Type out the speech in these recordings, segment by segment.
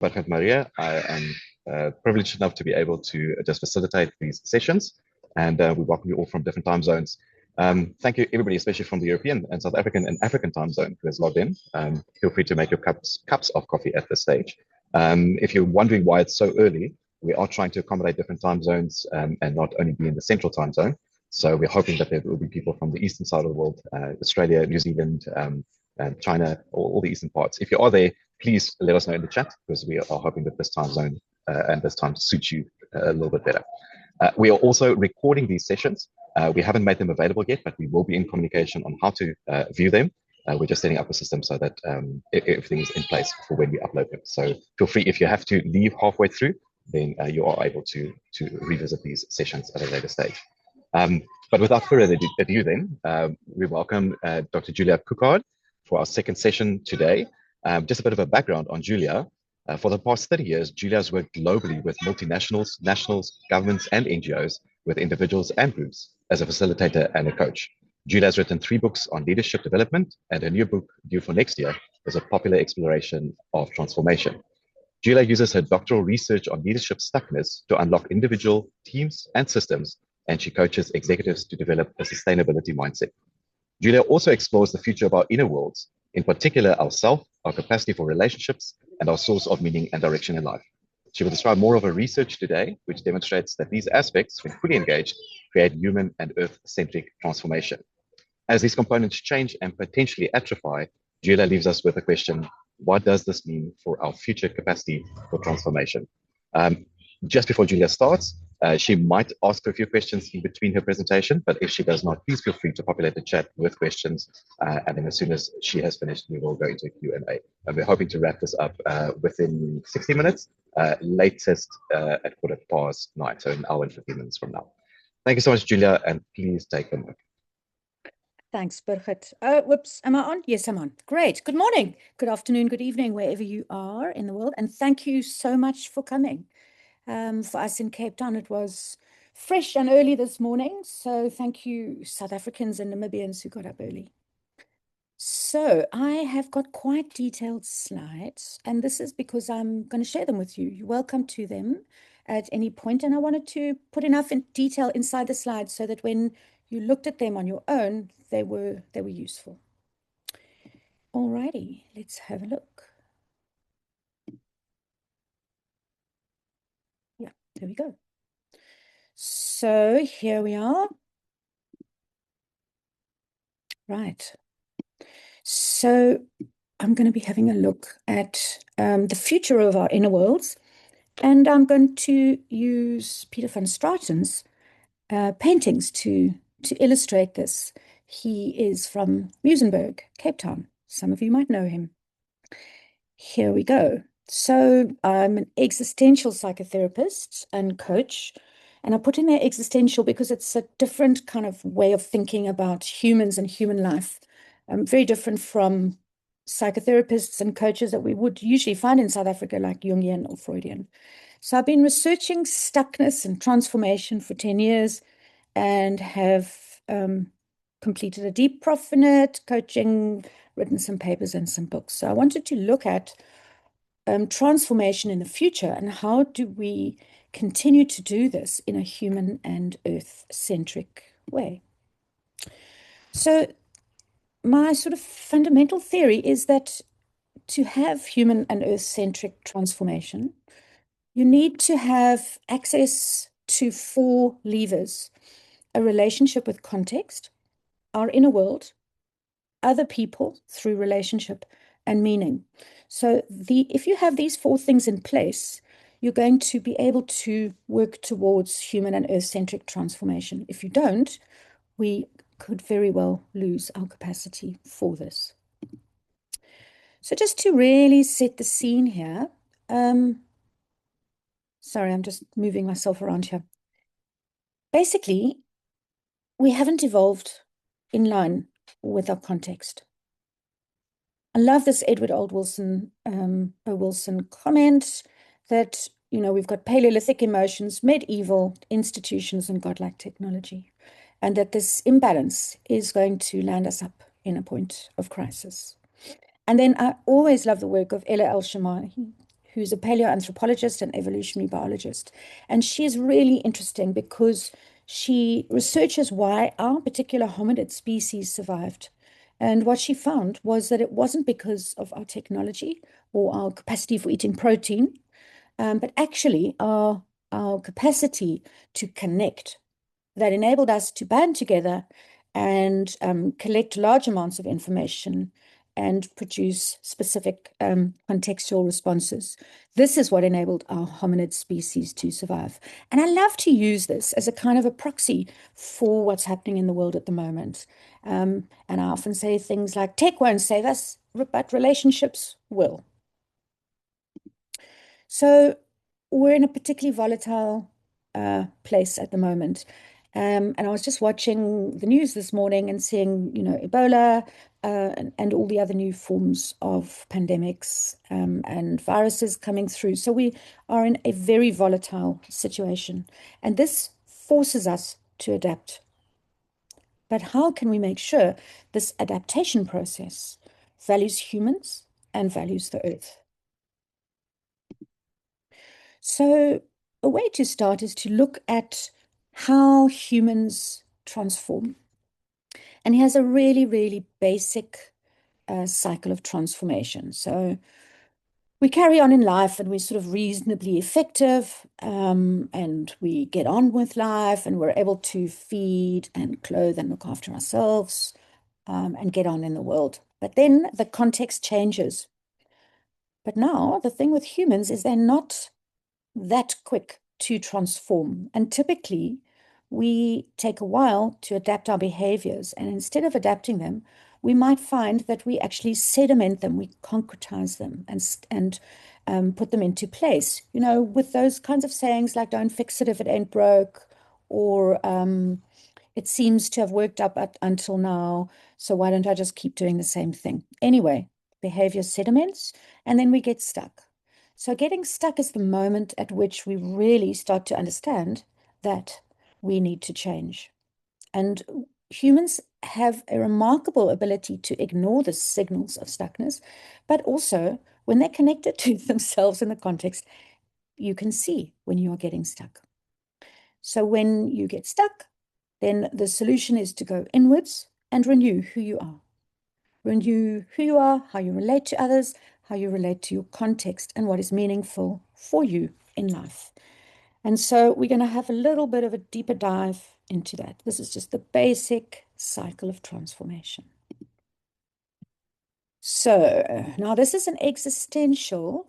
Barhat Maria. I am privileged enough to be able to just facilitate these sessions, and we welcome you all from different time zones. Thank you, everybody, especially from the European and South African and African time zone who has logged in. Feel free to make your cups of coffee at this stage. If you're wondering why it's so early, we are trying to accommodate different time zones and not only be in the central time zone. So we're hoping that there will be people from the eastern side of the world, Australia, New Zealand, China, all the eastern parts. If you are there, please let us know in the chat, because we are hoping that this time zone and this time suits you a little bit better. We are also recording these sessions. We haven't made them available yet, but we will be in communication on how to view them. We're just setting up a system so that everything is in place for when we upload them. So feel free, if you have to leave halfway through, then you are able to revisit these sessions at a later stage. But without further ado then, we welcome Dr. Julia Kukard for our second session today. Just a bit of a background on Julia. For the past 30 years, Julia has worked globally with multinationals, nationals, governments, and NGOs, with individuals and groups as a facilitator and a coach. Julia has written 3 books on leadership development, and a new book due for next year is a popular exploration of transformation. Julia uses her doctoral research on leadership stuckness to unlock individual, teams, and systems, and she coaches executives to develop a sustainability mindset. Julia also explores the future of our inner worlds, in particular our self, our capacity for relationships, and our source of meaning and direction in life. She will describe more of her research today, which demonstrates that these aspects, when fully engaged, create human and earth-centric transformation. As these components change and potentially atrophy, Julia leaves us with a question: what does this mean for our future capacity for transformation? Just before Julia starts, she might ask a few questions in between her presentation, but if she does not, please feel free to populate the chat with questions. And then as soon as she has finished, we will go into Q&A. And we're hoping to wrap this up within 60 minutes, latest at 9:15, so an hour and 15 minutes from now. Thank you so much, Julia, and please take the mic. Thanks, Birgit. Whoops, am I on? Yes, I'm on. Great. Good morning, good afternoon, good evening, wherever you are in the world. And thank you so much for coming. For us in Cape Town, it was fresh and early this morning. So thank you, South Africans and Namibians who got up early. So I have got quite detailed slides, and this is because I'm going to share them with you. You're welcome to them at any point. And I wanted to put enough detail inside the slides so that when you looked at them on your own, they were useful. Alrighty, let's have a look. Yeah, there we go. So here we are. Right. So I'm going to be having a look at the future of our inner worlds, and I'm going to use Peter van Straaten's paintings to illustrate this. He is from Muizenberg, Cape Town. Some of you might know him. Here we go. So I'm an existential psychotherapist and coach, and I put in there existential because it's a different kind of way of thinking about humans and human life. Very different from psychotherapists and coaches that we would usually find in South Africa, like Jungian or Freudian. So I've been researching stuckness and transformation for 10 years and have completed a deep prof in it, coaching, written some papers and some books. So I wanted to look at transformation in the future and how do we continue to do this in a human and earth-centric way. So my sort of fundamental theory is that to have human and earth-centric transformation, you need to have access to 4 levers: a relationship with context, our inner world, other people through relationship, and meaning. So if you have these 4 things in place, you're going to be able to work towards human and earth-centric transformation. If you don't, we could very well lose our capacity for this. So just to really set the scene here, sorry, I'm just moving myself around here. Basically, we haven't evolved in line with our context. I love this Edward Wilson comment that, you know, we've got Paleolithic emotions, medieval institutions, and godlike technology, and that this imbalance is going to land us up in a point of crisis. And then I always love the work of Ella El-Shamahi, who's a paleoanthropologist and evolutionary biologist. And she is really interesting because she researches why our particular hominid species survived. And what she found was that it wasn't because of our technology or our capacity for eating protein, but actually our capacity to connect that enabled us to band together and collect large amounts of information and produce specific contextual responses. This is what enabled our hominid species to survive. And I love to use this as a kind of a proxy for what's happening in the world at the moment. And I often say things like, tech won't save us, but relationships will. So we're in a particularly volatile place at the moment. And I was just watching the news this morning and seeing, Ebola and all the other new forms of pandemics and viruses coming through. So we are in a very volatile situation. And this forces us to adapt. But how can we make sure this adaptation process values humans and values the earth? So, a way to start is to look at how humans transform. And he has a really, really basic cycle of transformation. So, we carry on in life and we're sort of reasonably effective and we get on with life and we're able to feed and clothe and look after ourselves and get on in the world. But then the context changes. But now the thing with humans is they're not that quick to transform. And typically, we take a while to adapt our behaviors. And instead of adapting them, we might find that we actually sediment them, we concretize them and put them into place. With those kinds of sayings like, don't fix it if it ain't broke, or it seems to have worked up until now, so why don't I just keep doing the same thing? Anyway, behavior sediments, and then we get stuck. So getting stuck is the moment at which we really start to understand that we need to change. And humans have a remarkable ability to ignore the signals of stuckness, but also when they're connected to themselves in the context, you can see when you are getting stuck. So when you get stuck, then the solution is to go inwards and renew who you are. Renew who you are, how you relate to others, how you relate to your context, and what is meaningful for you in life. And so we're going to have a little bit of a deeper dive into that. This is just the basic cycle of transformation. So now this is an existential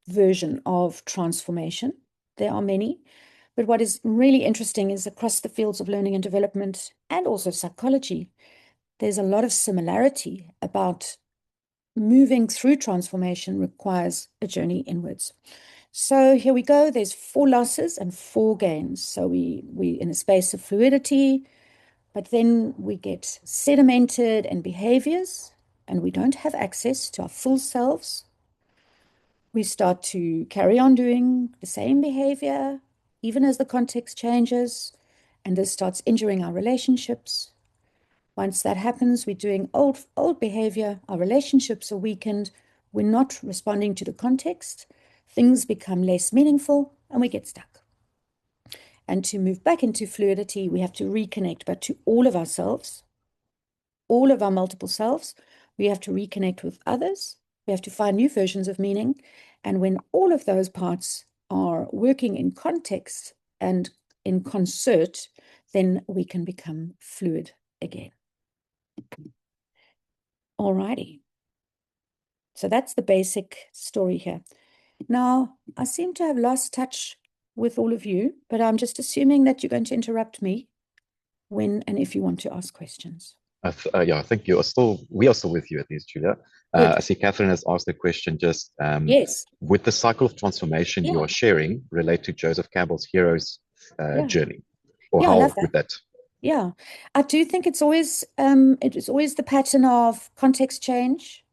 version of transformation. There are many. But what is really interesting is across the fields of learning and development and also psychology, there's a lot of similarity about moving through transformation requires a journey inwards. So here we go. There's 4 losses and 4 gains. So we in a space of fluidity, but then we get sedimented in behaviors and we don't have access to our full selves. We start to carry on doing the same behavior, even as the context changes, and this starts injuring our relationships. Once that happens, we're doing old behavior, our relationships are weakened, we're not responding to the context, things become less meaningful, and we get stuck. And to move back into fluidity, we have to reconnect, but to all of ourselves, all of our multiple selves. We have to reconnect with others. We have to find new versions of meaning. And when all of those parts are working in context and in concert, then we can become fluid again. Alrighty. So that's the basic story here. Now, I seem to have lost touch with all of you, but I'm just assuming that you're going to interrupt me when and if you want to ask questions. Yeah, I think we are still with you at least, Julia. I see Catherine has asked a question just yes. With the cycle of transformation you are sharing relate to Joseph Campbell's hero's journey, or how would that? Yeah, I do think it is always the pattern of context change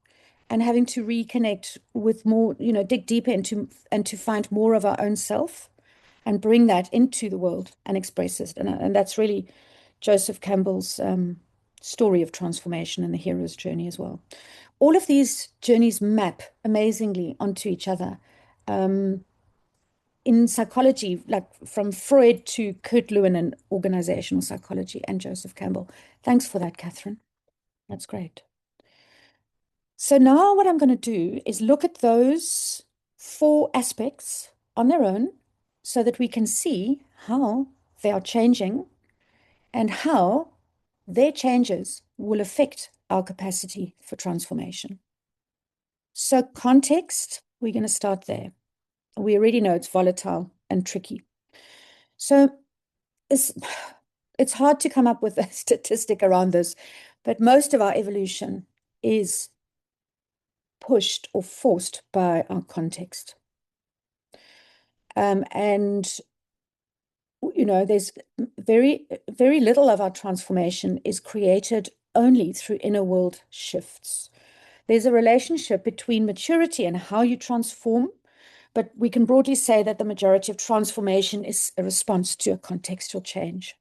and having to reconnect with more, dig deeper into and to find more of our own self and bring that into the world and express it. And that's really Joseph Campbell's story of transformation and the hero's journey as well. All of these journeys map amazingly onto each other. In psychology, like from Freud to Kurt Lewin in organizational psychology and Joseph Campbell. Thanks for that, Catherine. That's great. So now what I'm going to do is look at those 4 aspects on their own so that we can see how they are changing and how their changes will affect our capacity for transformation. So context, we're going to start there. We already know it's volatile and tricky. So it's hard to come up with a statistic around this, but most of our evolution is pushed or forced by our context. And, you know, there's very, very little of our transformation is created only through inner world shifts. There's a relationship between maturity and how you transform, but we can broadly say that the majority of transformation is a response to a contextual change.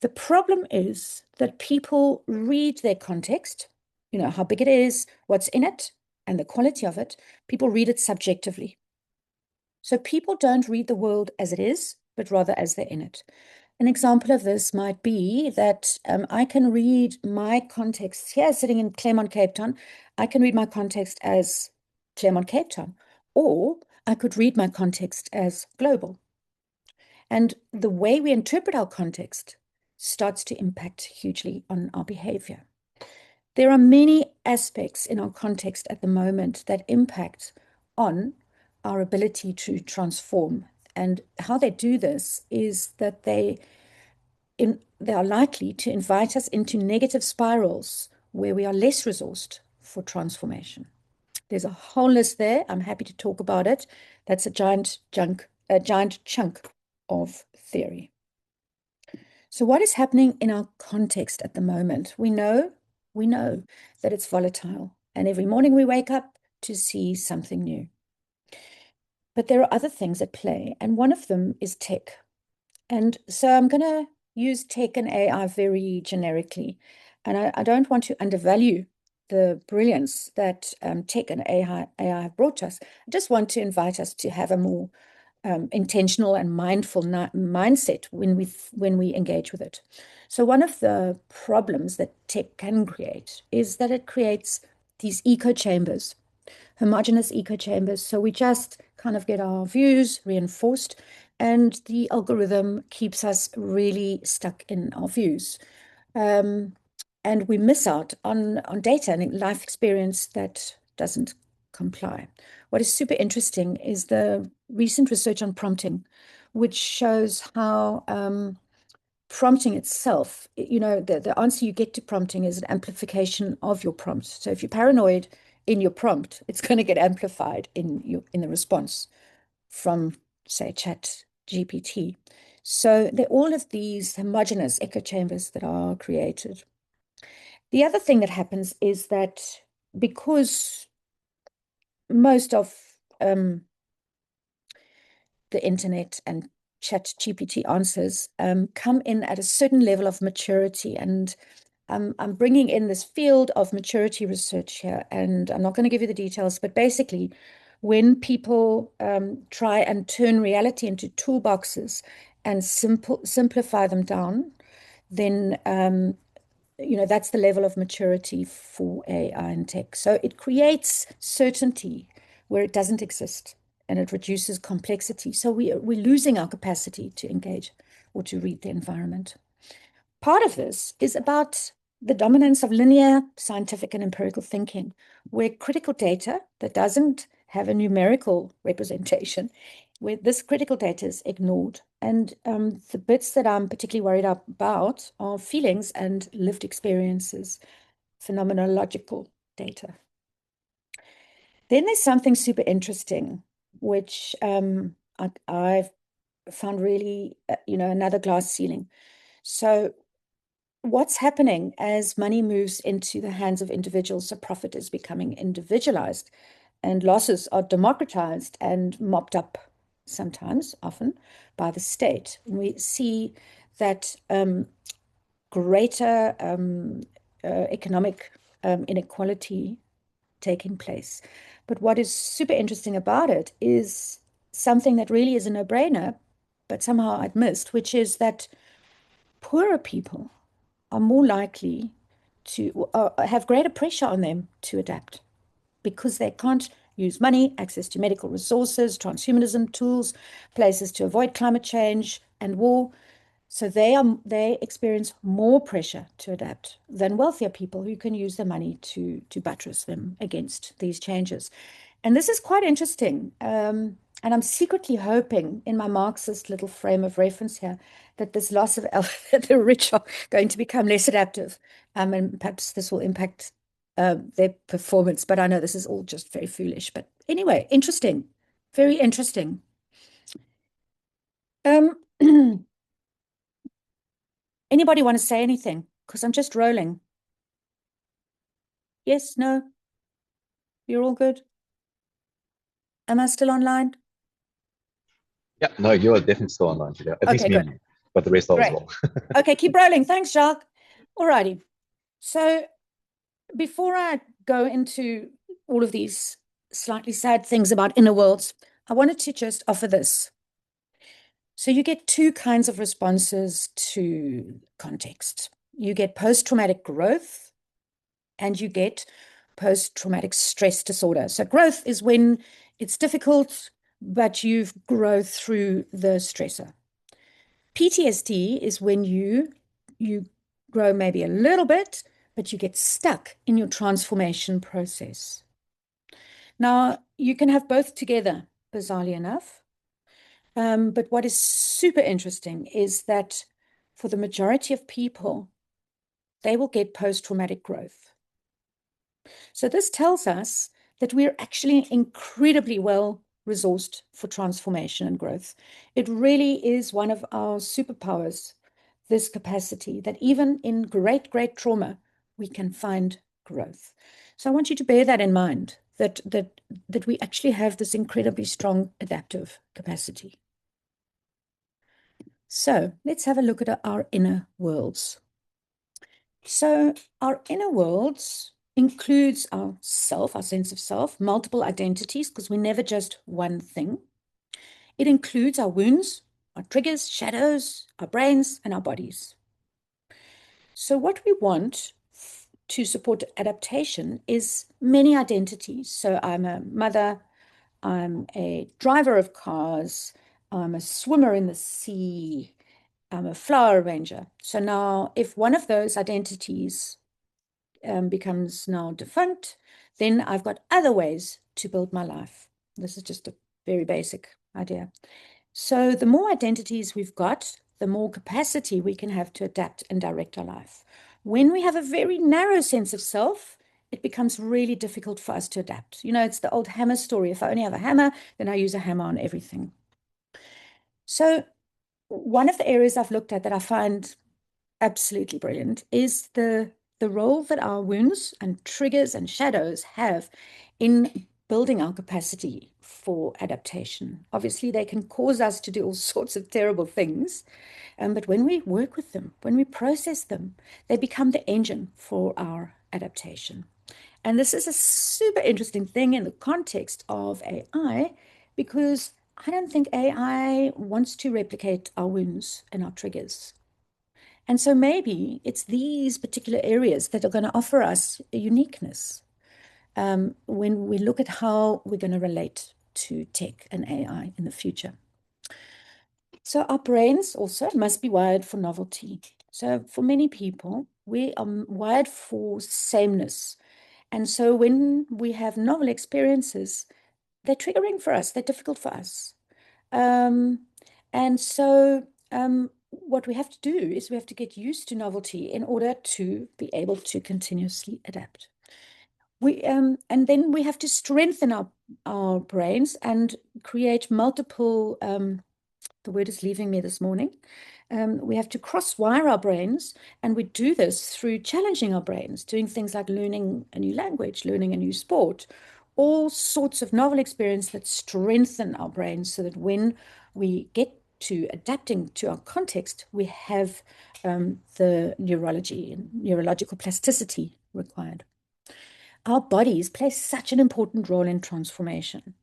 The problem is that people read their context, you know, how big it is, what's in it, and the quality of it. People read it subjectively. So people don't read the world as it is, but rather as they're in it. An example of this might be that I can read my context here, sitting in Claremont, Cape Town. I can read my context as Claremont, Cape Town, or I could read my context as global. And the way we interpret our context starts to impact hugely on our behavior. There are many aspects in our context at the moment that impact on our ability to transform. And how they do this is that they are likely to invite us into negative spirals where we are less resourced for transformation. There's a whole list there. I'm happy to talk about it. That's a giant chunk of theory. So what is happening in our context at the moment? We know that it's volatile, and every morning we wake up to see something new. But there are other things at play, and one of them is tech. And so I'm going to use tech and AI very generically, and I don't want to undervalue the brilliance that tech and AI have brought to us. I just want to invite us to have a more intentional and mindful mindset when we engage with it. So one of the problems that tech can create is that it creates these echo chambers, homogeneous echo chambers. So we just kind of get our views reinforced, and the algorithm keeps us really stuck in our views. And we miss out on data and life experience that doesn't comply. What is super interesting is the recent research on prompting, which shows how prompting itself, you know, the answer you get to prompting is an amplification of your prompt. So if you're paranoid in your prompt, it's going to get amplified in the response from, say, Chat GPT. So there are all of these homogeneous echo chambers that are created. The other thing that happens is that because most of the internet and Chat GPT answers come in at a certain level of maturity, and I'm bringing in this field of maturity research here, and I'm not going to give you the details, but basically, when people try and turn reality into toolboxes and simplify them down, then you know, that's the level of maturity for AI and tech. So it creates certainty where it doesn't exist, and it reduces complexity. So we're losing our capacity to engage or to read the environment. Part of this is about the dominance of linear scientific and empirical thinking, where critical data that doesn't have a numerical representation, where this critical data is ignored. And the bits that I'm particularly worried about are feelings and lived experiences, phenomenological data. Then there's something super interesting, which I've found really, you know, another glass ceiling. So what's happening as money moves into the hands of individuals, so profit is becoming individualized and losses are democratized and mopped up sometimes, often, by the state. And we see that greater economic inequality taking place. But what is super interesting about it is something that really is a no-brainer, but somehow I'd missed, which is that poorer people are more likely to have greater pressure on them to adapt because they can't use money, access to medical resources, transhumanism tools, places to avoid climate change and war. So they experience more pressure to adapt than wealthier people who can use the money to buttress them against these changes. And this is quite interesting. And I'm secretly hoping in my Marxist little frame of reference here that this loss of that the rich are going to become less adaptive. And perhaps this will impact their performance. But I know this is all just very foolish. But anyway, interesting. Very interesting. Anybody want to say anything? Because I'm just rolling. Yes, no? You're all good? Am I still online? Yeah, no, you are definitely still online, Julia. At least Okay, me and good. you, but the rest are as Great. well. Okay, keep rolling. Thanks, Jacques. All righty. So before I go into all of these slightly sad things about inner worlds, I wanted to just offer this. So you get two kinds of responses to context. You get post-traumatic growth and you get post-traumatic stress disorder. So growth is when it's difficult, but you've grown through the stressor. PTSD is when you grow maybe a little bit, but you get stuck in your transformation process. Now, you can have both together, bizarrely enough. But what is super interesting is that for the majority of people, they will get post-traumatic growth. So this tells us that we're actually incredibly well resourced for transformation and growth. It really is one of our superpowers, this capacity that even in great, great trauma, we can find growth. So I want you to bear that in mind, that we actually have this incredibly strong adaptive capacity. So let's have a look at our inner worlds. So our inner worlds includes our self, our sense of self, multiple identities, because we're never just one thing. It includes our wounds, our triggers, shadows, our brains, and our bodies. So what we want to support adaptation is many identities. So I'm a mother, I'm a driver of cars, I'm a swimmer in the sea, I'm a flower arranger. So now if one of those identities becomes now defunct, then I've got other ways to build my life. This is just a very basic idea. So the more identities we've got, the more capacity we can have to adapt and direct our life. When we have a very narrow sense of self, it becomes really difficult for us to adapt. You know, it's the old hammer story. If I only have a hammer, then I use a hammer on everything. So one of the areas I've looked at that I find absolutely brilliant is the role that our wounds and triggers and shadows have in building our capacity for adaptation. Obviously, they can cause us to do all sorts of terrible things, but when we work with them, when we process them, they become the engine for our adaptation. And this is a super interesting thing in the context of AI, because I don't think AI wants to replicate our wounds and our triggers. And so maybe it's these particular areas that are going to offer us a uniqueness when we look at how we're going to relate to tech and AI in the future. So our brains also must be wired for novelty. So for many people, we are wired for sameness. And so when we have novel experiences, they're triggering for us, they're difficult for us. And so what we have to do is we have to get used to novelty in order to be able to continuously adapt. And then we have to strengthen our brains and create multiple, the word is leaving me this morning. We have to cross-wire our brains, and we do this through challenging our brains, doing things like learning a new language, learning a new sport, all sorts of novel experience that strengthen our brains so that when we get to adapting to our context, we have the neurology and neurological plasticity required. Our bodies play such an important role in transformation.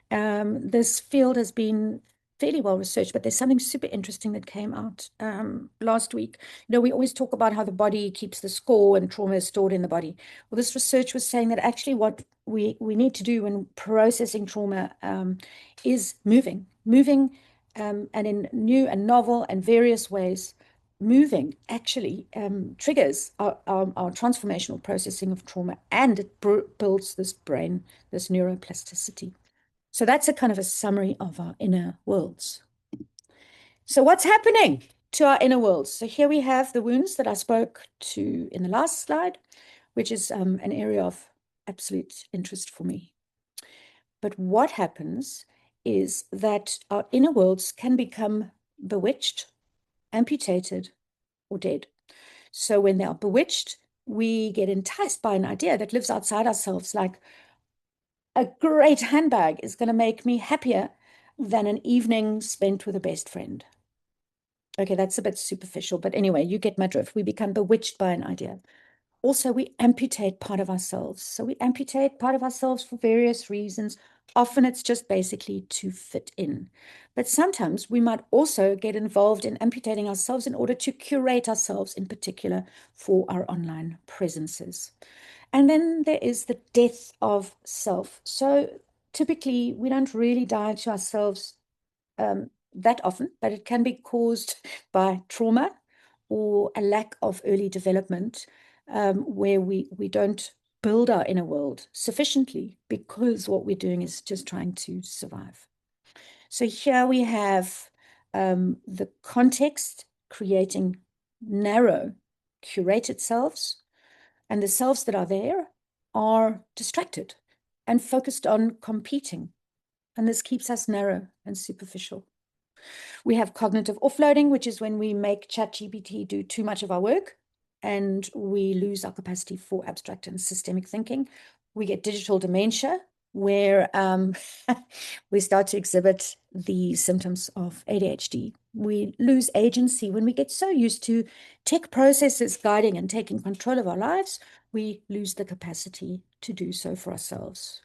This field has been fairly well researched, but there's something super interesting that came out last week. We always talk about how the body keeps the score and trauma is stored in the body. Well, this research was saying that actually what we need to do when processing trauma is moving, and in new and novel and various ways. Moving actually triggers our transformational processing of trauma, and it builds this brain, this neuroplasticity. So that's a kind of a summary of our inner worlds. So what's happening to our inner worlds? So here we have the wounds that I spoke to in the last slide, which is an area of absolute interest for me. But what happens is that our inner worlds can become bewitched, amputated, or dead. So when they are bewitched, we get enticed by an idea that lives outside ourselves, like a great handbag is going to make me happier than an evening spent with a best friend. Okay, that's a bit superficial, but anyway, you get my drift. We become bewitched by an idea. Also, we amputate part of ourselves. So we amputate part of ourselves for various reasons. Often it's just basically to fit in. But sometimes we might also get involved in amputating ourselves in order to curate ourselves, in particular for our online presences. And then there is the death of self. So typically we don't really die to ourselves that often, but it can be caused by trauma or a lack of early development, where we don't build our inner world sufficiently because what we're doing is just trying to survive. So here we have the context creating narrow, curated selves, and the selves that are there are distracted and focused on competing. And this keeps us narrow and superficial. We have cognitive offloading, which is when we make ChatGPT do too much of our work and we lose our capacity for abstract and systemic thinking. We get digital dementia, where we start to exhibit the symptoms of ADHD. We lose agency when we get so used to tech processes guiding and taking control of our lives, we lose the capacity to do so for ourselves.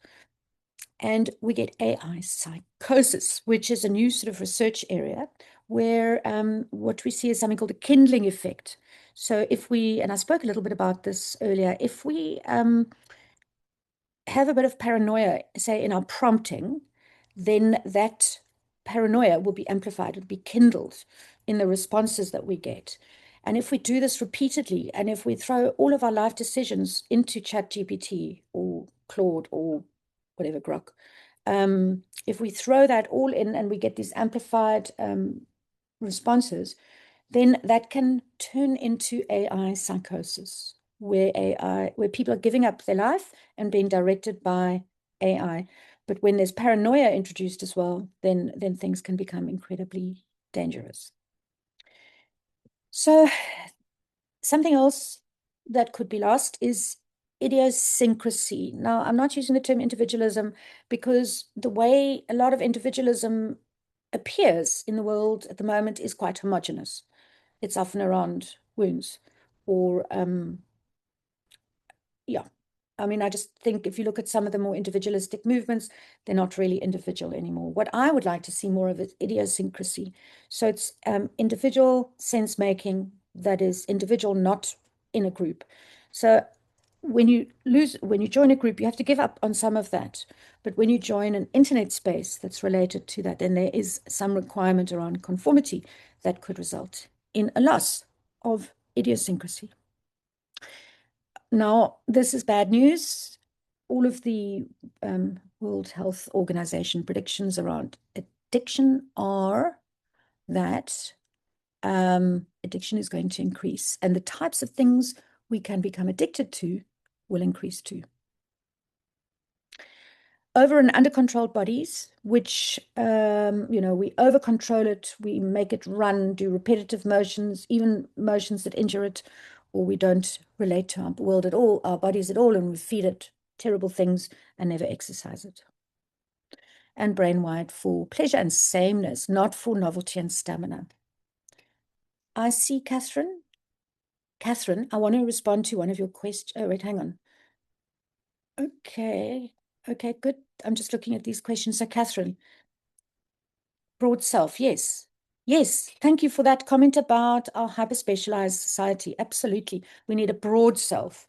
And we get AI psychosis, which is a new sort of research area where what we see is something called a kindling effect. So if we, and I spoke a little bit about this earlier, if we have a bit of paranoia, say in our prompting, then that paranoia will be amplified, will be kindled in the responses that we get. And if we do this repeatedly, and if we throw all of our life decisions into ChatGPT or Claude or whatever Grok, if we throw that all in and we get these amplified responses, then that can turn into AI psychosis, where people are giving up their life and being directed by AI. But when there's paranoia introduced as well, then things can become incredibly dangerous. So something else that could be lost is idiosyncrasy. Now, I'm not using the term individualism because the way a lot of individualism appears in the world at the moment is quite homogenous. It's often around wounds or, yeah. I mean, I just think if you look at some of the more individualistic movements, they're not really individual anymore. What I would like to see more of is idiosyncrasy. So it's individual sense making that is individual, not in a group. So when you join a group, you have to give up on some of that. But when you join an internet space that's related to that, then there is some requirement around conformity that could result in a loss of idiosyncrasy. Now, this is bad news. All of the World Health Organization predictions around addiction are that addiction is going to increase, and the types of things we can become addicted to will increase too. Over and under controlled bodies, which, we over control it, we make it run, do repetitive motions, even motions that injure it, or we don't relate to our world at all, our bodies at all, and we feed it terrible things and never exercise it. and brain wired for pleasure and sameness, not for novelty and stamina. I see Catherine. Catherine, I want to respond to one of your questions. Oh, wait, hang on. Okay, good. I'm just looking at these questions. So, Catherine, broad self, yes. Yes, thank you for that comment about our hyper-specialized society. Absolutely. We need a broad self.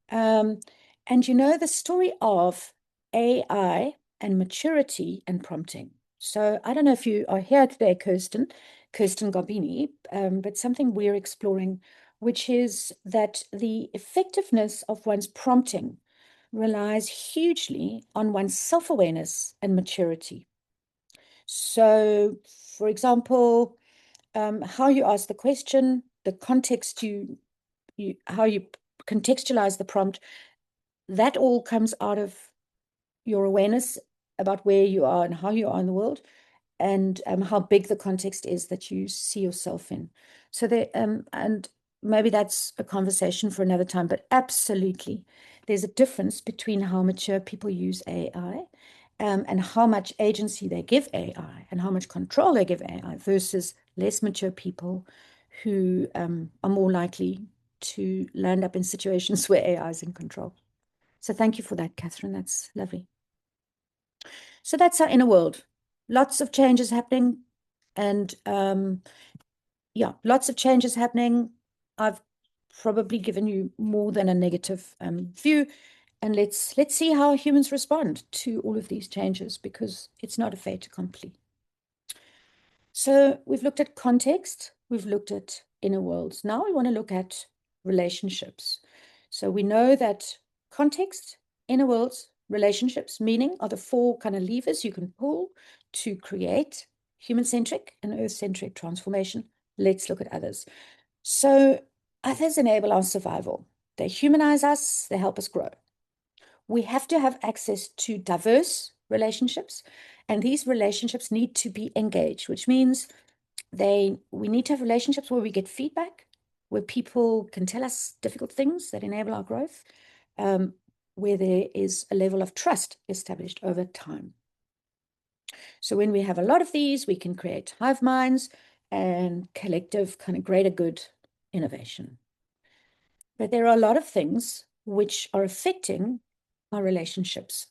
And you know the story of AI and maturity and prompting. So I don't know if you are here today, Kirsten Garbini, but something we're exploring, which is that the effectiveness of one's prompting relies hugely on one's self-awareness and maturity. So, for example, how you ask the question, the context how you contextualize the prompt, that all comes out of your awareness about where you are and how you are in the world, and how big the context is that you see yourself in. So there, and maybe that's a conversation for another time, but absolutely, there's a difference between how mature people use AI, and how much agency they give AI and how much control they give AI versus less mature people who are more likely to land up in situations where AI is in control. So thank you for that, Catherine. That's lovely. So that's our inner world. Lots of changes happening. And yeah, lots of changes happening. I've probably given you more than a negative view. And let's see how humans respond to all of these changes, because it's not a fait accompli. So we've looked at context, we've looked at inner worlds. Now we want to look at relationships. So we know that context, inner worlds, relationships, meaning are the four kind of levers you can pull to create human-centric and earth-centric transformation. Let's look at others. So others enable our survival. They humanize us, they help us grow. We have to have access to diverse relationships, and these relationships need to be engaged, which means we need to have relationships where we get feedback, where people can tell us difficult things that enable our growth, where there is a level of trust established over time. So when we have a lot of these, we can create hive minds and collective kind of greater good innovation. But there are a lot of things which are affecting our relationships.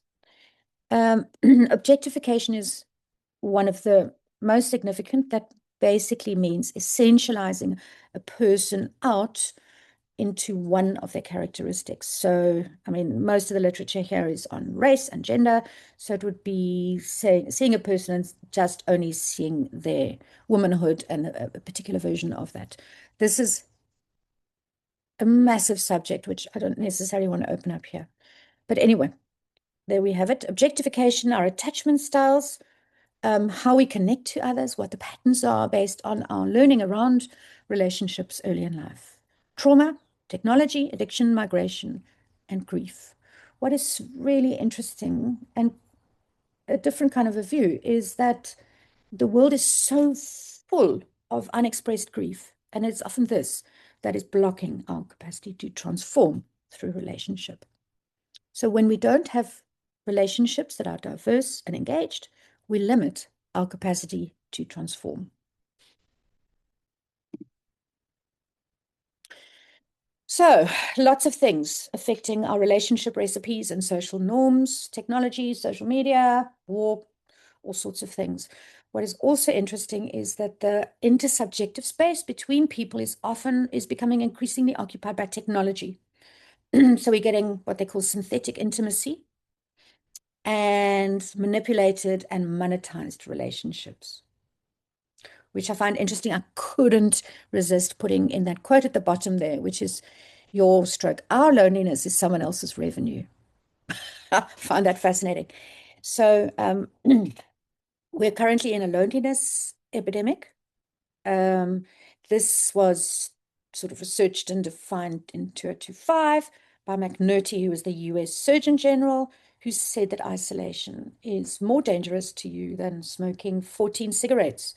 Objectification is one of the most significant. That basically means essentializing a person out into one of their characteristics. So, I mean, most of the literature here is on race and gender. So it would be seeing a person and just only seeing their womanhood and a particular version of that. This is a massive subject, which I don't necessarily want to open up here. But anyway, there we have it. Objectification, our attachment styles, how we connect to others, what the patterns are based on our learning around relationships early in life. Trauma, technology, addiction, migration, and grief. What is really interesting and a different kind of a view is that the world is so full of unexpressed grief, and it's often this that is blocking our capacity to transform through relationship. So when we don't have relationships that are diverse and engaged, we limit our capacity to transform. So lots of things affecting our relationship recipes and social norms, technology, social media, war, all sorts of things. What is also interesting is that the intersubjective space between people is becoming increasingly occupied by technology. So we're getting what they call synthetic intimacy and manipulated and monetized relationships, which I find interesting. I couldn't resist putting in that quote at the bottom there, which is our loneliness is someone else's revenue. I find that fascinating. So we're currently in a loneliness epidemic. This was sort of researched and defined in 2005 by McNulty, who was the US Surgeon General, who said that isolation is more dangerous to you than smoking 14 cigarettes.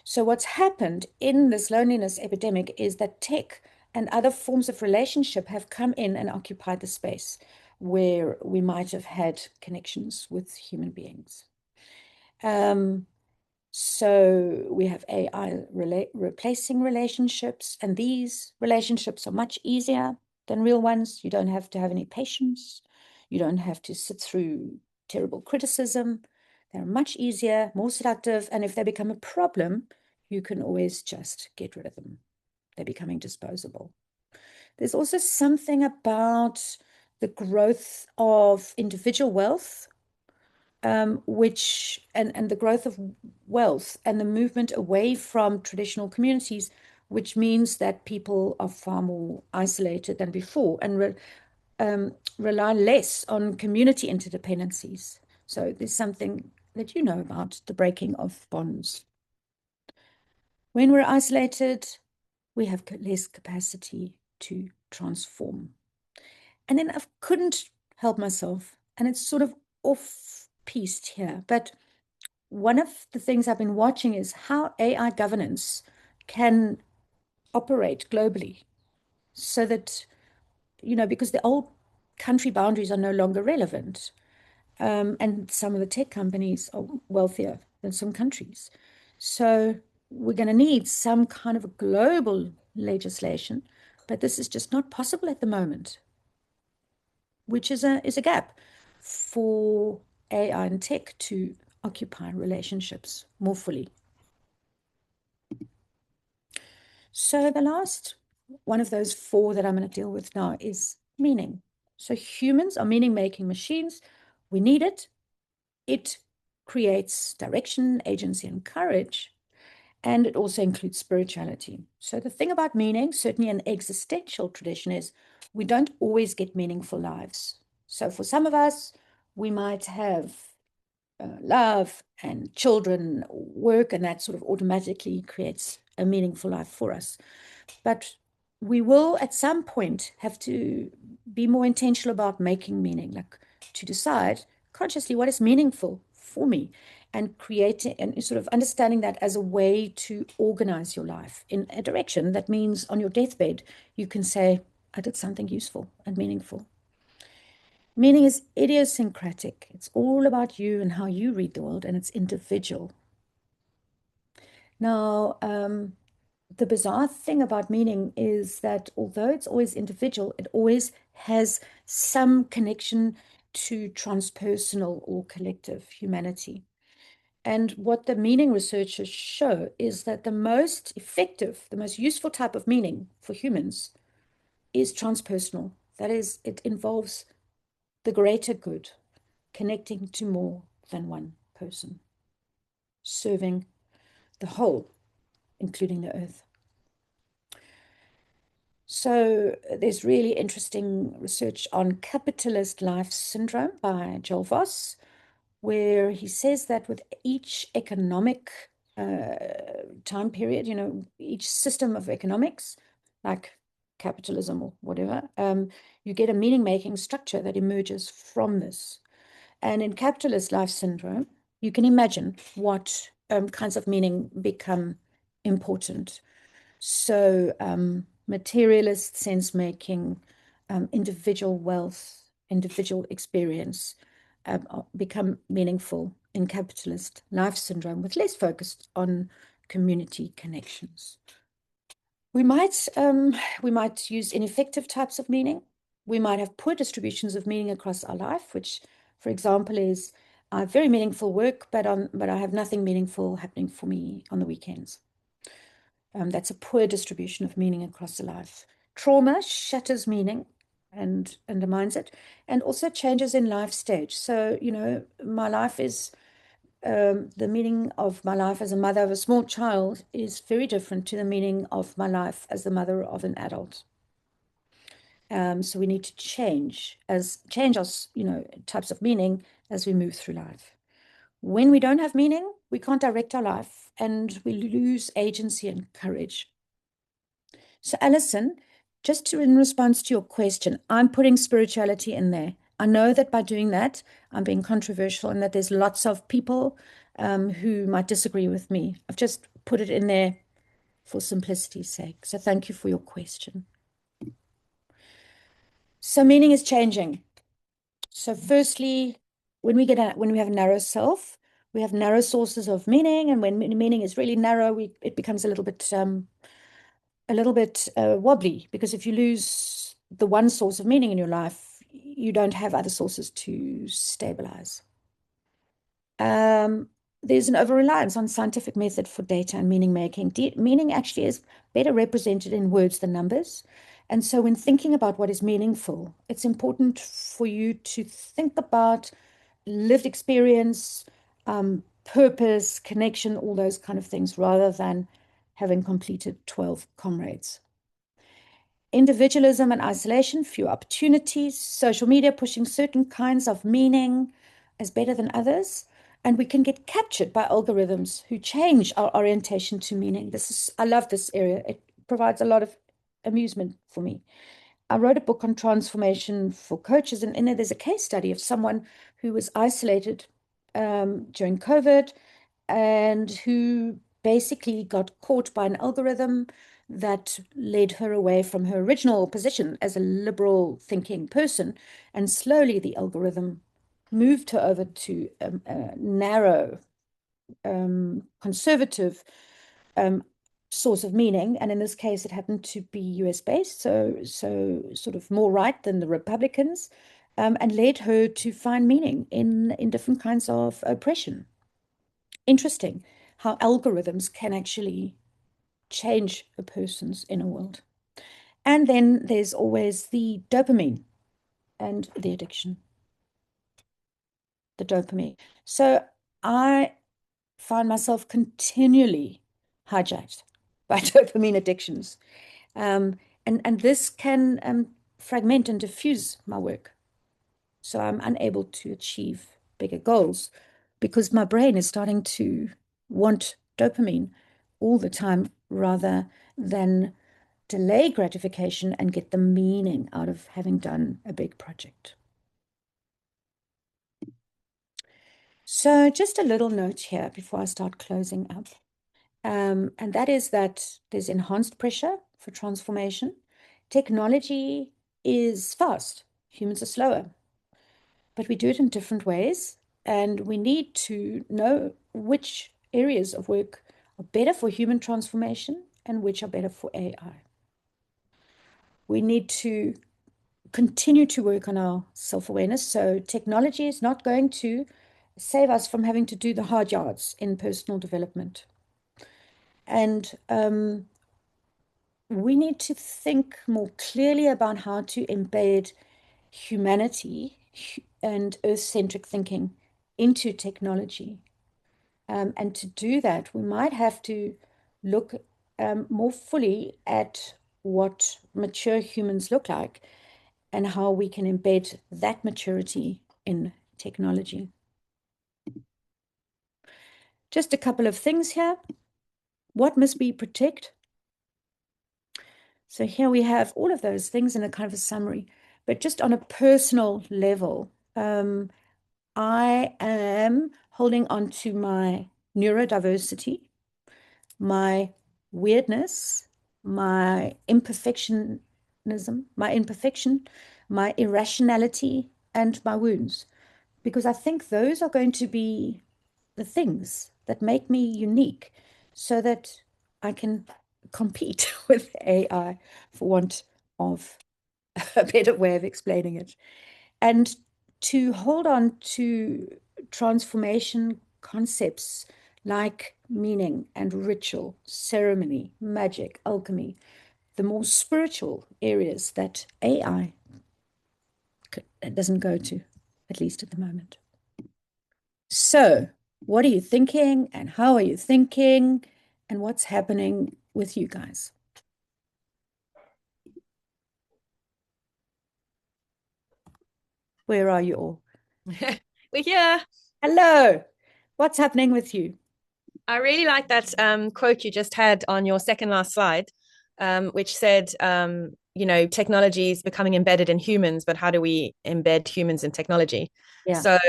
So what's happened in this loneliness epidemic is that tech and other forms of relationship have come in and occupied the space where we might have had connections with human beings. So we have AI replacing relationships, and these relationships are much easier than real ones. You don't have to have any patience. You don't have to sit through terrible criticism. They're much easier, more seductive, and if they become a problem, you can always just get rid of them. They're becoming disposable. There's also something about the growth of individual wealth, which and the growth of wealth and the movement away from traditional communities, which means that people are far more isolated than before and rely less on community interdependencies. So there's something that you know about the breaking of bonds. When we're isolated, we have less capacity to transform. And then I couldn't help myself, and it's sort of off-piste here, but one of the things I've been watching is how AI governance can operate globally so that, because the old country boundaries are no longer relevant. And some of the tech companies are wealthier than some countries. So we're going to need some kind of a global legislation, but this is just not possible at the moment, which is a gap for AI and tech to occupy relationships more fully. So the last one of those four that I'm going to deal with now is meaning. So humans are meaning-making machines. We need it. It creates direction, agency, and courage. And it also includes spirituality. So the thing about meaning, certainly an existential tradition, is we don't always get meaningful lives. So for some of us, we might have love and children, work, and that sort of automatically creates a meaningful life for us. But we will at some point have to be more intentional about making meaning, like to decide consciously what is meaningful for me and creating and sort of understanding that as a way to organize your life in a direction that means on your deathbed, you can say, I did something useful and meaningful. Meaning is idiosyncratic. It's all about you and how you read the world, and it's individual. Now, the bizarre thing about meaning is that although it's always individual, it always has some connection to transpersonal or collective humanity. And what the meaning researchers show is that the most effective, the most useful type of meaning for humans is transpersonal. That is, it involves the greater good, connecting to more than one person, serving the whole, including the earth. So there's really interesting research on capitalist life syndrome by Joel Voss, where he says that with each economic time period, each system of economics, like capitalism or whatever, you get a meaning-making structure that emerges from this. And in capitalist life syndrome, you can imagine what kinds of meaning become important. So materialist sense-making, individual wealth, individual experience become meaningful in capitalist life syndrome with less focus on community connections. We might use ineffective types of meaning. We might have poor distributions of meaning across our life, which, for example, is I have very meaningful work, but I have nothing meaningful happening for me on the weekends. That's a poor distribution of meaning across the life. Trauma shatters meaning and undermines it, and also changes in life stage. So, my life is the meaning of my life as a mother of a small child is very different to the meaning of my life as the mother of an adult. So we need to change our, types of meaning as we move through life. When we don't have meaning, we can't direct our life and we lose agency and courage. So Alison, just in response to your question, I'm putting spirituality in there. I know that by doing that, I'm being controversial and that there's lots of people who might disagree with me. I've just put it in there for simplicity's sake. So thank you for your question. So meaning is changing. So firstly, when we have a narrow self, We have narrow sources of meaning, and when meaning is really narrow, it becomes a little bit wobbly, because if you lose the one source of meaning in your life, you don't have other sources to stabilize. There's an over-reliance on scientific method for data and meaning making. Meaning actually is better represented in words than numbers. And so when thinking about what is meaningful, it's important for you to think about lived experience, purpose, connection, all those kind of things, rather than having completed 12 comrades. Individualism and isolation, few opportunities, social media pushing certain kinds of meaning as better than others. And we can get captured by algorithms who change our orientation to meaning. I love this area. It provides a lot of amusement for me. I wrote a book on transformation for coaches, and in it there's a case study of someone who was isolated during COVID and who basically got caught by an algorithm that led her away from her original position as a liberal thinking person. And slowly the algorithm moved her over to a narrow, conservative source of meaning. And in this case, it happened to be US based, so sort of more right than the Republicans, and led her to find meaning in different kinds of oppression. Interesting how algorithms can actually change a person's inner world. And then there's always the dopamine and the addiction. The dopamine. So I find myself continually hijacked by dopamine addictions. And this can fragment and diffuse my work. So I'm unable to achieve bigger goals because my brain is starting to want dopamine all the time rather than delay gratification and get the meaning out of having done a big project. So just a little note here before I start closing up. And that is that there's enhanced pressure for transformation. Technology is fast. Humans are slower. But we do it in different ways. And we need to know which areas of work are better for human transformation and which are better for AI. We need to continue to work on our self-awareness. So technology is not going to save us from having to do the hard yards in personal development. And we need to think more clearly about how to embed humanity and earth-centric thinking into technology. And to do that, we might have to look more fully at what mature humans look like and how we can embed that maturity in technology. Just a couple of things here. What must we protect? So here we have all of those things in a kind of a summary, but just on a personal level, I am holding on to my neurodiversity, my weirdness, my imperfection, my irrationality, and my wounds, because I think those are going to be the things that make me unique so that I can compete with AI, for want of a better way of explaining it. And to hold on to transformation concepts like meaning and ritual, ceremony, magic, alchemy, the more spiritual areas that AI doesn't go to, at least at the moment. So, what are you thinking and how are you thinking and what's happening with you guys? Where are you all? We're here. Hello. What's happening with you? I really like that quote you just had on your second last slide, which said, technology is becoming embedded in humans, but how do we embed humans in technology? Yeah. So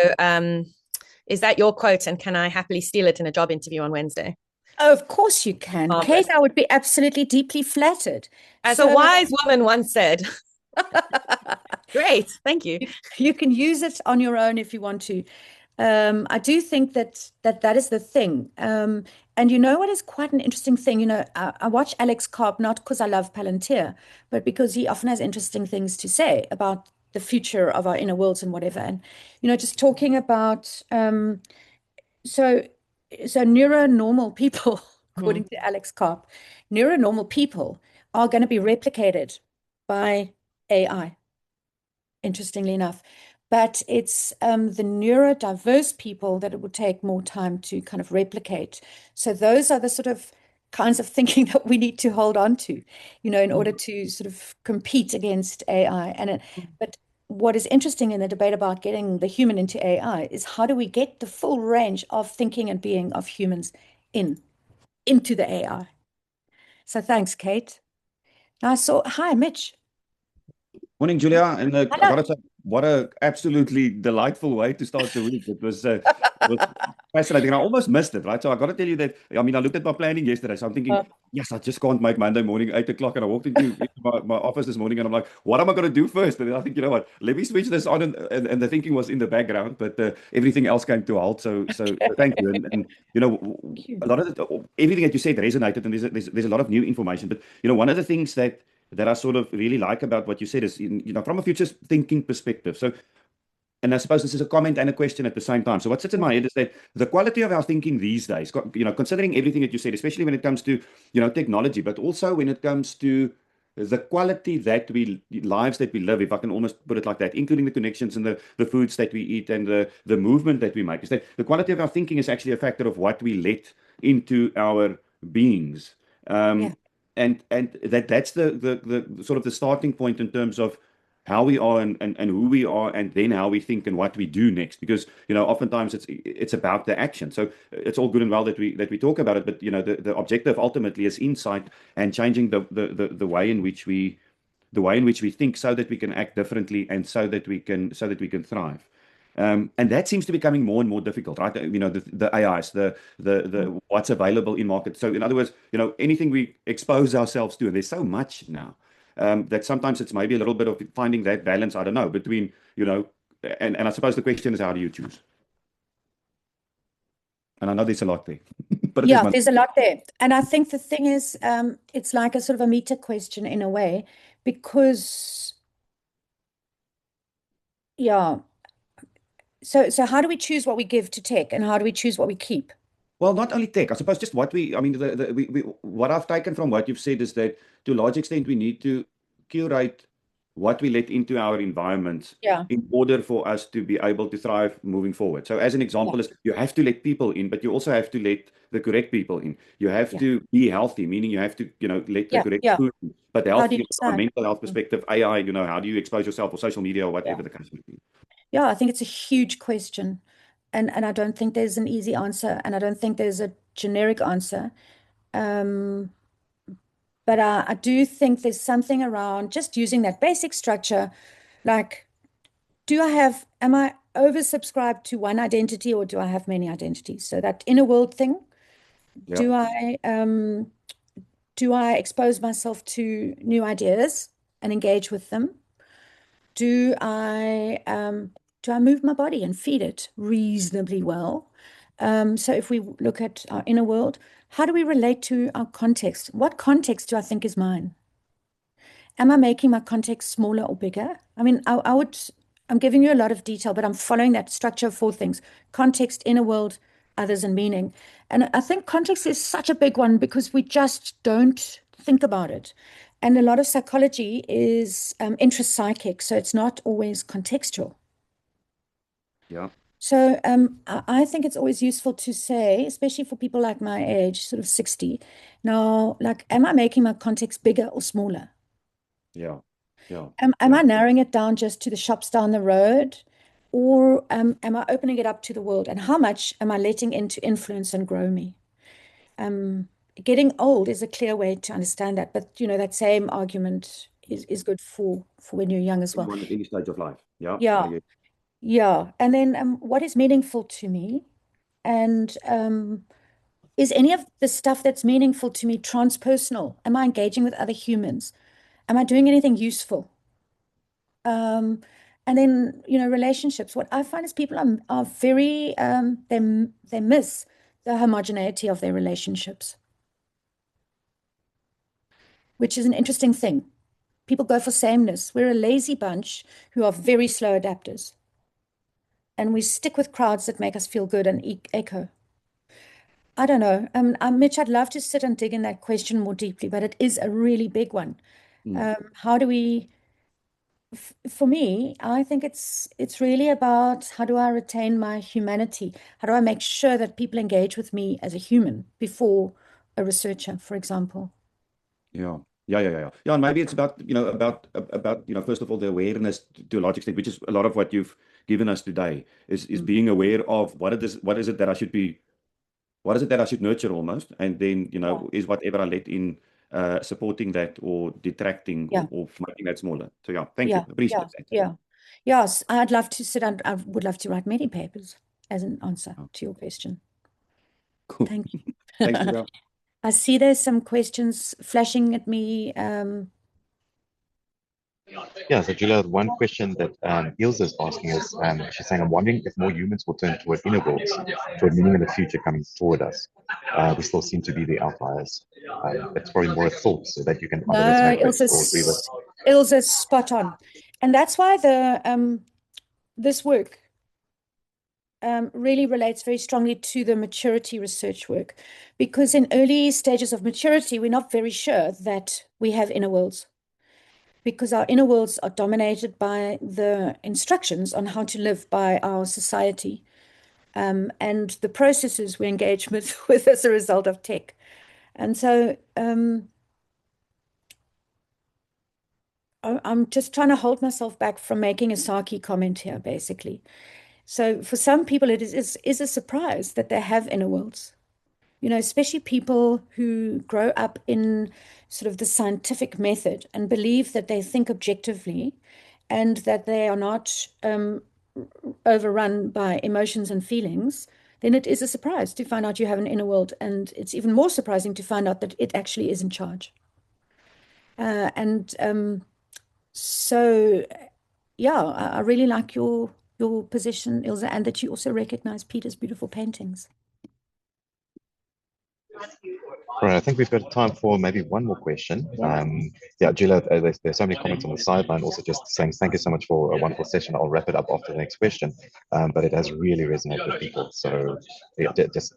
is that your quote, and can I happily steal it in a job interview on Wednesday? Oh, of course you can. Marvelous. Kate, I would be absolutely deeply flattered. As a wise woman once said. Great, thank you. You can use it on your own if you want to. I do think that is the thing. And you know what is quite an interesting thing? You know, I watch Alex Karp not because I love Palantir, but because he often has interesting things to say about the future of our inner worlds and whatever. And, you know, just talking about so neuronormal people, according to Alex Karp, neuronormal people are going to be replicated by AI, interestingly enough. But it's the neurodiverse people that it would take more time to kind of replicate. So those are the sort of kinds of thinking that we need to hold on to, you know, in order to sort of compete against AI. But what is interesting in the debate about getting the human into AI is how do we get the full range of thinking and being of humans into the AI? So thanks, Kate. Now I saw, hi, Mitch. Morning, Julia. And I Hello. gotta say, what a absolutely delightful way to start the week. It was fascinating. And I almost missed it, right? So I got to tell you that, I mean, I looked at my planning yesterday. So I'm thinking, yes, I just can't make Monday morning, 8 o'clock. And I walked into my office this morning and I'm like, what am I going to do first? And then I think, you know what, let me switch this on. And the thinking was in the background, but everything else came to a halt. So thank you. And you know, a lot of everything that you said resonated, and there's a lot of new information. But, you know, one of the things that I sort of really like about what you said is, you know, from a future thinking perspective. So, and I suppose this is a comment and a question at the same time. So what sits in my head is that the quality of our thinking these days, you know, considering everything that you said, especially when it comes to, you know, technology, but also when it comes to the quality lives that we live, if I can almost put it like that, including the connections and the foods that we eat and the movement that we make, is that the quality of our thinking is actually a factor of what we let into our beings. Yeah. And that's the sort of the starting point in terms of how we are and who we are, and then how we think and what we do next. Because, you know, oftentimes it's about the action. So it's all good and well that we talk about it, but, you know, the objective ultimately is insight and changing the way in which we think, so that we can act differently and so that we can thrive. And that seems to be becoming more and more difficult, right? You know, the AIs, the what's available in market. So in other words, you know, anything we expose ourselves to, and there's so much now, that sometimes it's maybe a little bit of finding that balance, I don't know, between, you know, and I suppose the question is, how do you choose? And I know there's a lot there. But Yeah, there's a lot there. And I think the thing is, it's like a sort of a meta question in a way, because, yeah. So how do we choose what we give to tech, and how do we choose what we keep? Well, not only tech, I suppose just what I mean, what I've taken from what you've said is that to a large extent, we need to curate what we let into our environments Yeah. in order for us to be able to thrive moving forward. So as an example is, you have to let people in, but you also have to let the correct people in. You have to be healthy, meaning you have to, you know, let the correct food in. But How do health, you you know, from a decide? mental health perspective, AI, you know, how do you expose yourself, or social media, or whatever the case may be? Yeah, I think it's a huge question. And I don't think there's an easy answer, and I don't think there's a generic answer. But I do think there's something around just using that basic structure. Like, am I oversubscribed to one identity, or do I have many identities? So that inner world thing, do I expose myself to new ideas and engage with them? Do I move my body and feed it reasonably well? So if we look at our inner world, how do we relate to our context? What context do I think is mine? Am I making my context smaller or bigger? I mean, I'm giving you a lot of detail, but I'm following that structure of 4 things: context, inner world, others, and meaning. And I think context is such a big one because we just don't think about it. And a lot of psychology is intrapsychic, so it's not always contextual. Yeah. So I think it's always useful to say, especially for people like my age, sort of 60, now, like, am I making my context bigger or smaller? Yeah. Am I narrowing it down just to the shops down the road, or am I opening it up to the world? And how much am I letting in to influence and grow me? Getting old is a clear way to understand that, but you know, that same argument is good for when you're young as well. On any stage of life. Yeah. Yeah. Yeah. And then what is meaningful to me? And is any of the stuff that's meaningful to me transpersonal? Am I engaging with other humans? Am I doing anything useful? And then, relationships. What I find is people are very, they miss the homogeneity of their relationships, which is an interesting thing. People go for sameness. We're a lazy bunch who are very slow adapters. And we stick with crowds that make us feel good and echo. I don't know. Mitch, I'd love to sit and dig in that question more deeply, but it is a really big one. How do we, for me, I think it's really about how do I retain my humanity? How do I make sure that people engage with me as a human before a researcher, for example? Yeah. Yeah, and maybe it's about, first of all, the awareness to a large extent, which is a lot of what you've given us today, is being aware of what is it that I should nurture almost, and then, is whatever I let in supporting that or detracting or making that smaller. So yeah, thank you. Appreciate that. Yes, I'd love to sit and I would love to write many papers as an answer to your question. Cool. Thank you. Thanks, Julia. I see there's some questions flashing at me. Yeah, so Julia, one question that Ilse is asking is, she's saying, I'm wondering if more humans will turn toward inner worlds, toward meaning in the future coming toward us. We still seem to be the outliers. It's probably more a thought so that you can either resonate with or agree with. Ilse's spot on. And that's why this work really relates very strongly to the maturity research work, because in early stages of maturity, we're not very sure that we have inner worlds, because our inner worlds are dominated by the instructions on how to live by our society, and the processes we engage with as a result of tech. And so I'm just trying to hold myself back from making a sarky comment here, basically. So for some people, it is a surprise that they have inner worlds, especially people who grow up in sort of the scientific method and believe that they think objectively and that they are not overrun by emotions and feelings. Then it is a surprise to find out you have an inner world. And it's even more surprising to find out that it actually is in charge. So, yeah, I really like your position, Ilse, and that you also recognize Peter's beautiful paintings. All right, I think we've got time for maybe one more question. Yeah, Julia, there's so many comments on the sideline also just saying thank you so much for a wonderful session. I'll wrap it up after the next question, but it has really resonated with people. So yeah, just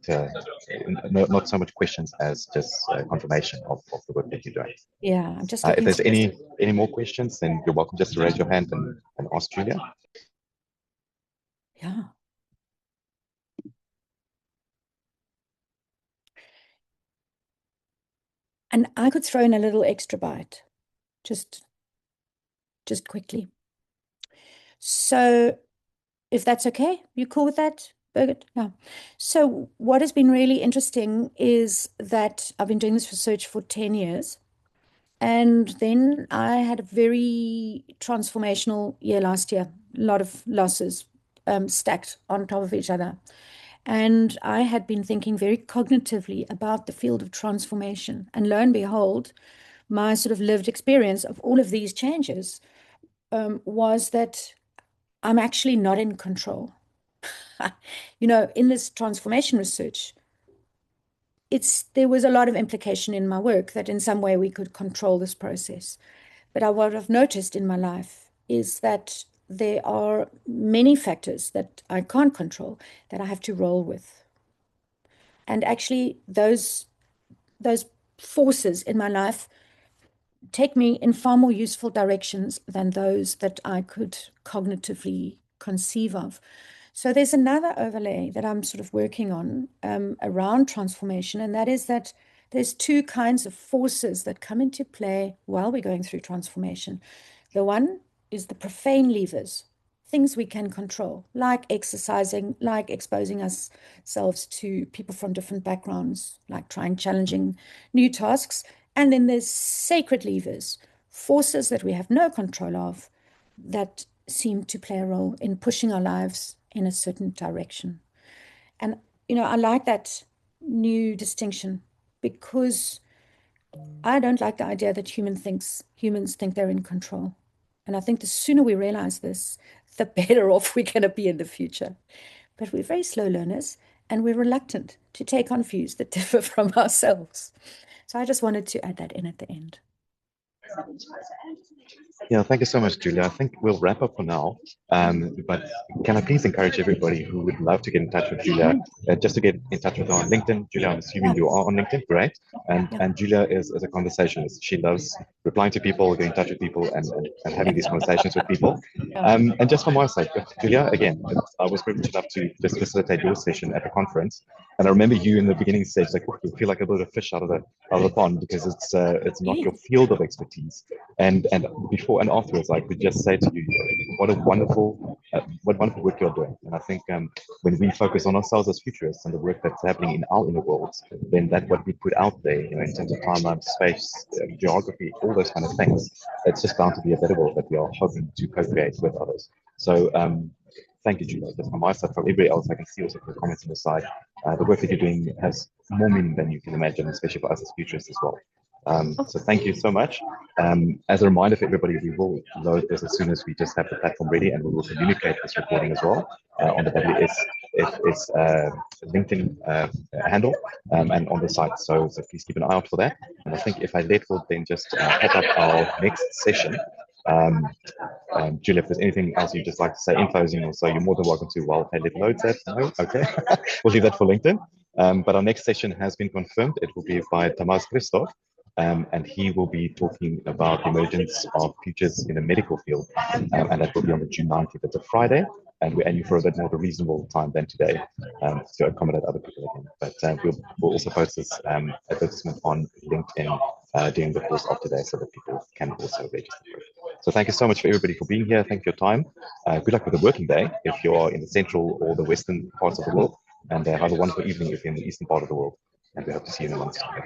not so much questions as just confirmation of the work that you're doing. Yeah, I'm just if there's any more questions, then you're welcome just to raise your hand and ask Julia. Yeah. And I could throw in a little extra bite, just quickly. So if that's okay, you cool with that, Birgit? Yeah. So what has been really interesting is that I've been doing this research for 10 years. And then I had a very transformational year last year, a lot of losses stacked on top of each other. And I had been thinking very cognitively about the field of transformation. And lo and behold, my sort of lived experience of all of these changes was that I'm actually not in control. In this transformation research, there was a lot of implication in my work that in some way we could control this process. But what I've noticed in my life is that there are many factors that I can't control that I have to roll with. And actually, those forces in my life take me in far more useful directions than those that I could cognitively conceive of. So there's another overlay that I'm sort of working on around transformation, and that is that there's two kinds of forces that come into play while we're going through transformation. The one is the profane levers, things we can control, like exercising, like exposing ourselves to people from different backgrounds, like trying challenging new tasks. And then there's sacred levers, forces that we have no control of, that seem to play a role in pushing our lives in a certain direction. And, I like that new distinction, because I don't like the idea that humans think they're in control. And I think the sooner we realize this, the better off we're going to be in the future. But we're very slow learners, and we're reluctant to take on views that differ from ourselves. So I just wanted to add that in at the end. Yeah, thank you so much, Julia. I think we'll wrap up for now. But can I please encourage everybody who would love to get in touch with Julia, just to get in touch with her on LinkedIn. Julia, I'm assuming you are on LinkedIn, great. And Julia is a conversationalist. She loves replying to people, getting in touch with people, and having these conversations with people. And just from my side, Julia, again, I was privileged enough to just facilitate your session at the conference. And I remember you in the beginning stage, like, you feel like a bit of a fish out of the pond, because it's not your field of expertise. And before and afterwards, I could just say to you, what wonderful work you're doing. And I think when we focus on ourselves as futurists and the work that's happening in our inner worlds, then that's what we put out there, you know, in terms of timeline, space, geography, all those kind of things. It's just bound to be a better world that we are hoping to co-create with others. So thank you, Julia. Just from my side, from everybody else, I can see also from the comments on the side, the work that you're doing has more meaning than you can imagine, especially for us as futurists as well. So thank you so much. As a reminder for everybody, we will load this as soon as we just have the platform ready, and we will communicate this recording as well on the WFSF LinkedIn handle and on the site. So please keep an eye out for that. And I think if I let, we'll then just head up our next session. Julia, if there's anything else you'd just like to say in closing, or so, you're more than welcome to. Well, hey, let loads that. No, okay. We'll leave that for LinkedIn. But our next session has been confirmed. It will be by Tamás Christoph. And he will be talking about the emergence of futures in the medical field, and that will be on the June 19th. It's a Friday, and we're aiming for a bit more of a reasonable time than today to accommodate other people again. But we'll also post this advertisement on LinkedIn during the course of today, so that people can also register for it. So thank you so much for everybody for being here. Thank you for your time. Good luck with the working day if you are in the central or the western parts of the world, and have a wonderful evening if you're in the eastern part of the world. And we hope to see you in a month's time.